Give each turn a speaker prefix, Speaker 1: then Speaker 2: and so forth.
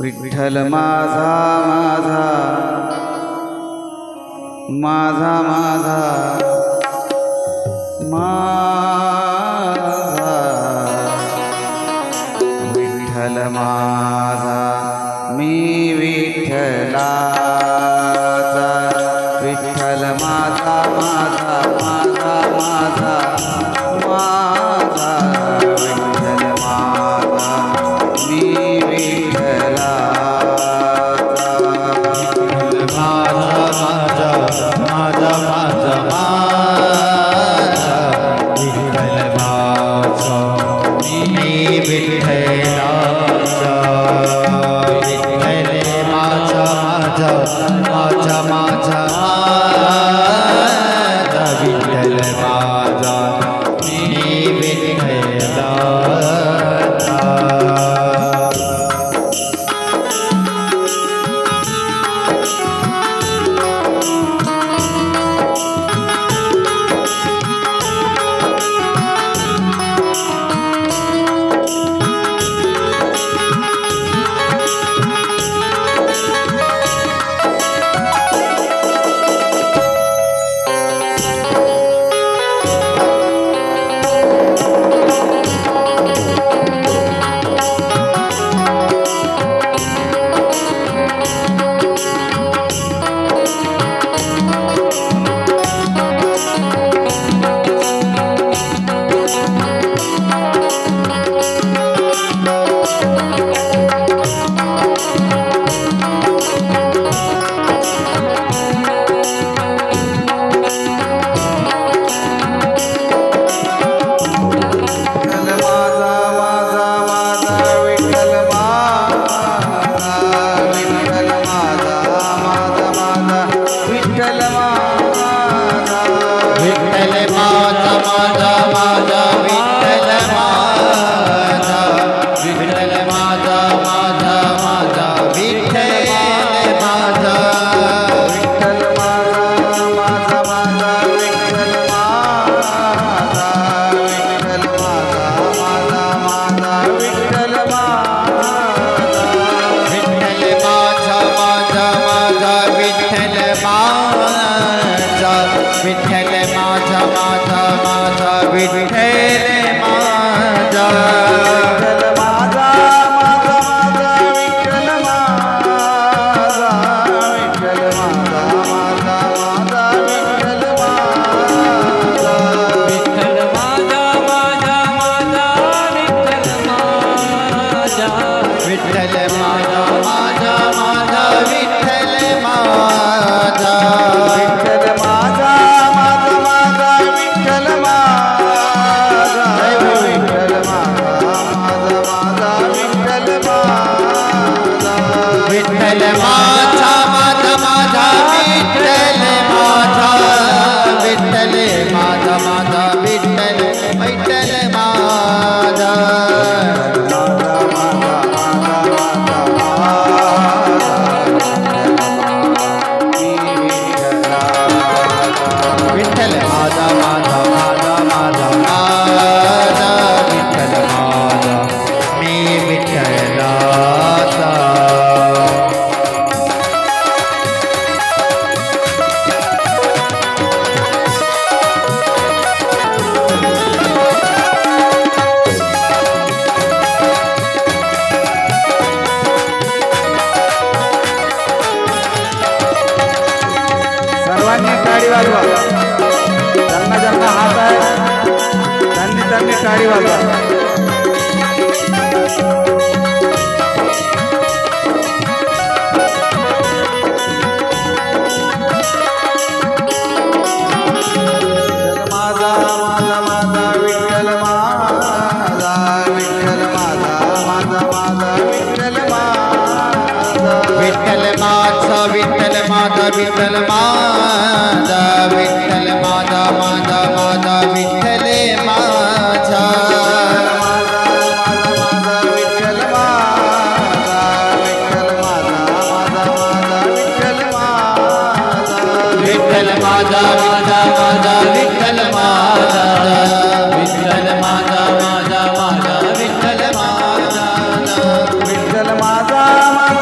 Speaker 1: विठ्ठल माझा माझा माझा माझा विठ्ठल माझा मी विठ्ठलाचा विठ्ठल माझा माझा माझा माझा माझा विठ्ठल माझा मी विठ्ठलाचा
Speaker 2: माझा माझा माझा माझा माझा विठ्ठल माझा मी विठ्ठलाचा विठ्ठल माझा माझा माझा माझा विठ्ठल माझा मी विठ्ठलाचा विठ्ठल माझा माझा माझा विठ्ठल माझा विठ्ठल माझा माझा माझा विठ्ठल माझा विठ्ठल माझा माझा माझा विठ्ठल माझा विठ्ठल माझा माझा माझा विठ्ठल माझा विठ्ठल माझा माझा माझा विठ्ठल माझा विठ्ठल माझा विठ्ठल माझा माझा माझा विठ्ठल माझा विठ्ठल माझा माझा विठ्ठल विठ्ठल माझा विठ्ठल माझा माझा माझा माझा माझा विठ्ठल माझा मी विठ्ठलाचा
Speaker 1: सर्वांनी टाळी वाजवा ज्यांना ज्यांना हात आहे त्यांनी त्यांनी टाळी वाजवा माझा माझा माझा विठ्ठल माझा विठ्ठल माझा माझा माझा विठ्ठल माझा
Speaker 2: विठ्ठल माझा विठ्ठल माझा विठ्ठल माझा विठ्ठल माझा माझा माझा विठ्ठल माझा
Speaker 1: विठ्ठल माझा विठ्ठल माझा माझा माझा विठ्ठल माझा
Speaker 2: विठ्ठल माझा माझा माझा विठ्ठल माझा विठ्ठल माझा माझा माझा विठ्ठल माझा
Speaker 1: विठ्ठल माझा माझा